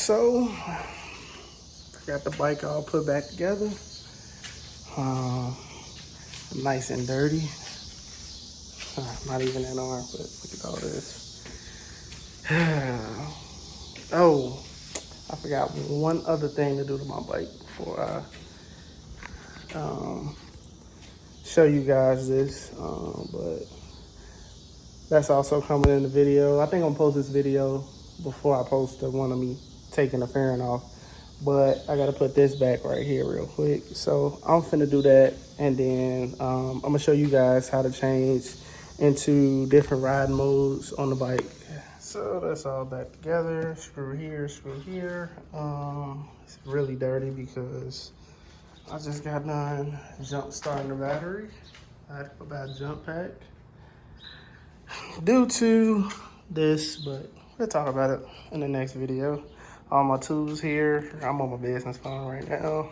So got the bike all put back together. Nice and dirty. Not even an arm, but look at all this. Oh, I forgot one other thing to do to my bike before I show you guys this. But that's also coming in the video. I think I'm gonna post this video before I post the one of me taking the fairing off. But I gotta put this back right here real quick. So I'm finna do that, and then I'm gonna show you guys how to change into different ride modes on the bike. So that's all back together. Screw here, screw here. It's really dirty because I just got done jump starting the battery. I had to put back a jump pack due to this, but we'll talk about it in the next video. All my tools here. I'm on my business phone right now.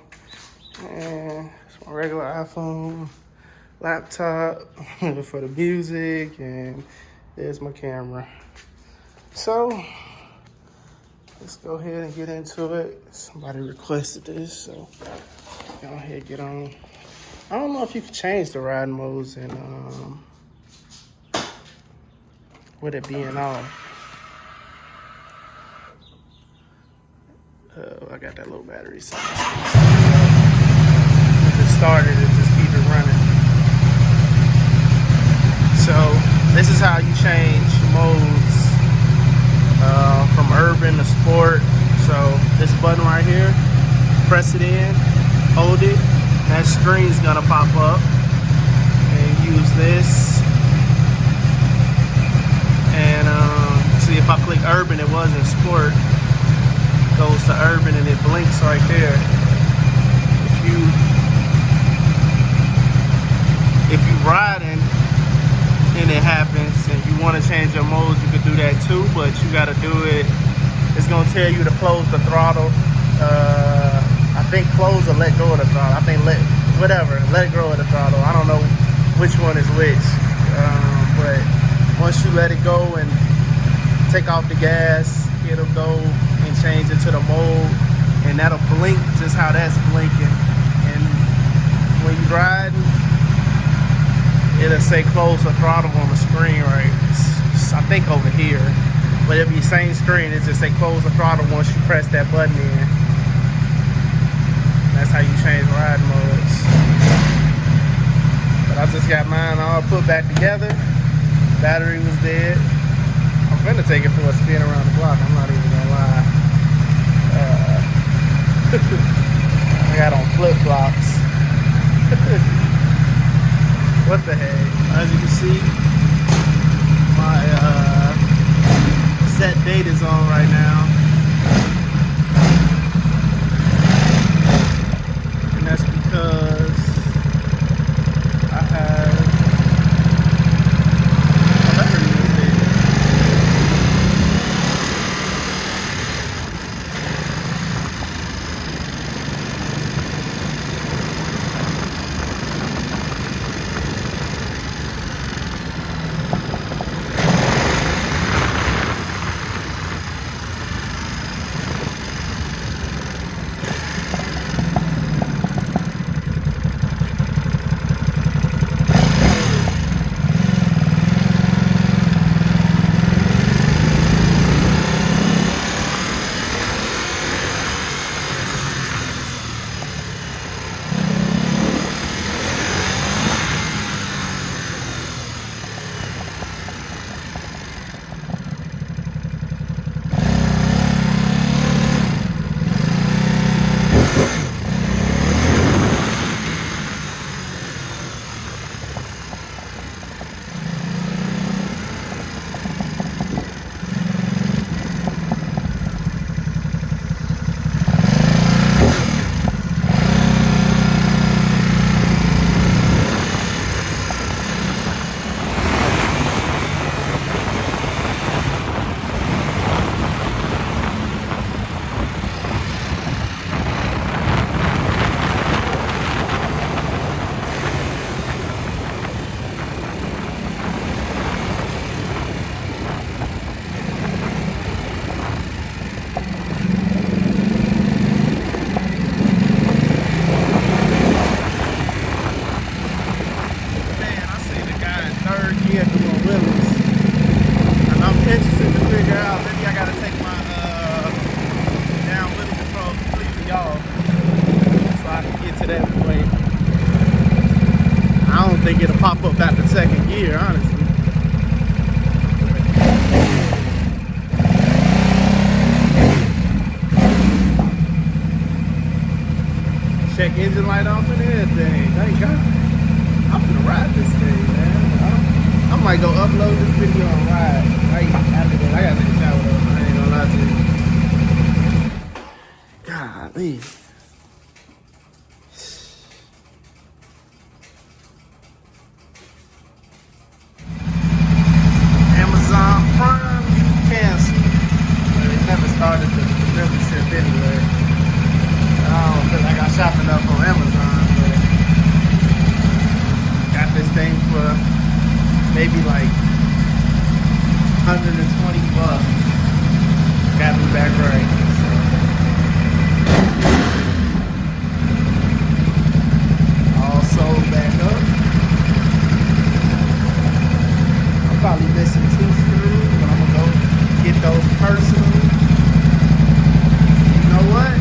And it's my regular iPhone, laptop for the music, and there's my camera. So let's go ahead and get into it. Somebody requested this, so go ahead and get on. I don't know if you can change the ride modes and with it being off. I got that low battery, so if it started, it just keep it running. So this is how you change modes from urban to sport. So this button right here, press it in, hold it, that screen's gonna pop up, and use this. And see, if I click urban, it wasn't sport. Goes to urban and it blinks right there. If you riding and it happens and you want to change your modes, you could do that too, but you got to do it. It's gonna tell you to close the throttle. I think close or let go of the throttle. I think let go of the throttle. I don't know which one is which, but once you let it go and take off the gas, it'll go and change into the mode, and that'll blink just how that's blinking. And when you riding, it'll say close the throttle on the screen, right? I think over here, but it'll be same screen. It just say close the throttle once you press that button in. That's how you change ride modes. But I just got mine all put back together. Battery was dead. I'm gonna take it for a spin around the block. I'm not even gonna lie. I got on flip-flops. What the heck? As you can see, my set date is on right now. And that's because I have pop up after second gear, honestly. Check engine light off and everything. Thank God. I'm gonna ride this thing, man. I might go upload this video and ride right after this. I gotta take a shower though. I ain't gonna lie to you. Golly. Amazon Prime canceled. But it never started the membership anyway. Because I got shopping up on Amazon, but got this thing for maybe like 120 bucks. Got me back right. So. All sold back up. I'm probably missing 2 screws, but I'm gonna go get those personally. You know what?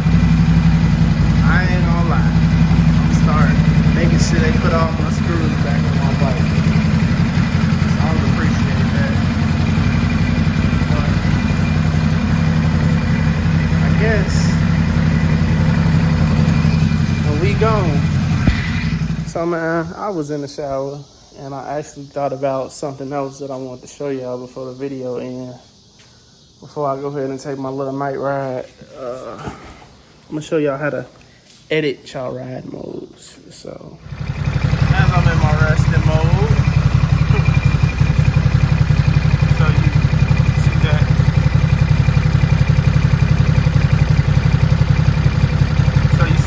I ain't gonna lie. I'm starting making sure they put all my screws back on my bike. I don't appreciate that. But I guess when we gone. So man, I was in the shower and I actually thought about something else that I wanted to show y'all before the video ends. Before I go ahead and take my little night ride, I'm gonna show y'all how to edit y'all ride modes. So as I'm in my resting mode, so you see that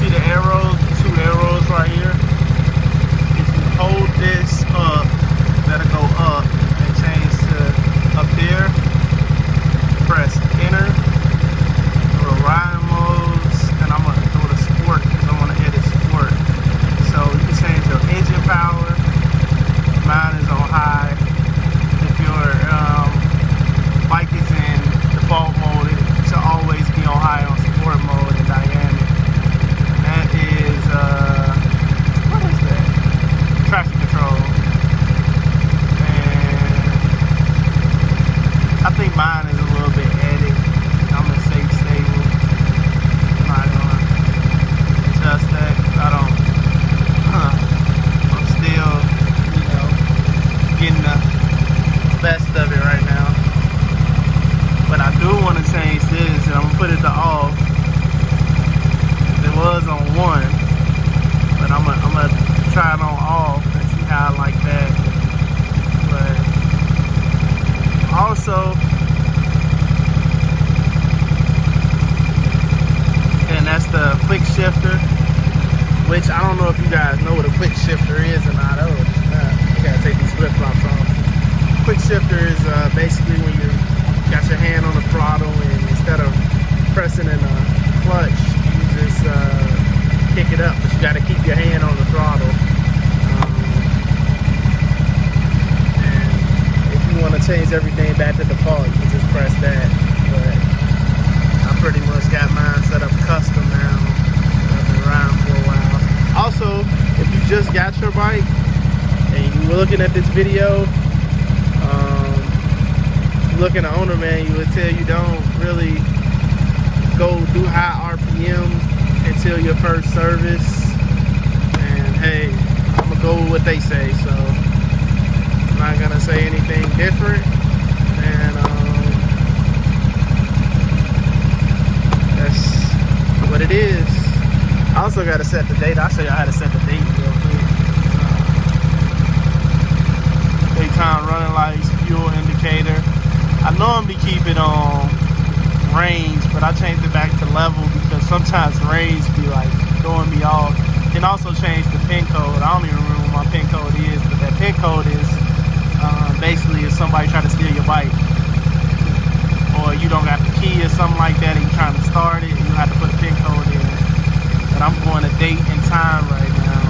the arrows, 2 arrows right here. If you hold this up, that'll go up and change to up there. Press enter, go to ride modes, and I'm gonna go to sport because I want to edit sport. So you can change your engine power. Mine is on high. If your bike is in default mode, it should always be on high on sport mode and dynamic. And that is what is that? Traction control. And I think mine is a little bit edit. I'm gonna say stable. I'm not gonna adjust that. I don't. I'm still, getting the best of it right now. But I do want to change this, and I'm gonna put it to off. It was on 1, but I'm gonna try it on off and see how I like that. But also, and that's the quick shifter, which I don't know if you guys know what a quick shifter is or not. Oh, you gotta take these flip flops off. Quick shifter is basically when you got your hand on the throttle and instead of pressing in a clutch, you just kick it up, but you gotta keep your hand on the throttle. And if you want to change everything back to default, you can just press that. But I pretty much got mine set up custom now. I've been riding for a while. Also, if you just got your bike and you were looking at this video, look in the owner manual, it tell you don't really go do high RPMs until your first service. And hey, I'm gonna go with what they say, so I'm not gonna say anything different. And that's what it is. I also gotta set the date. I'll show you how to set the date real quick. Daytime running lights, fuel indicator. I normally keep it on range, but I changed it back to level because sometimes range be like throwing me off. Can also change the pin code. I don't even remember what my pin code is, but that pin code is basically if somebody try to steal your bike, or you don't got the key or something like that and you're trying to start it, you have to put a pin code in. But I'm going to date and time right now.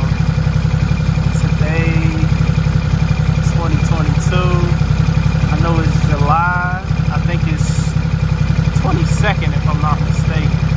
Today, 2022. I know it's July. I think it's 22nd if I'm not mistaken.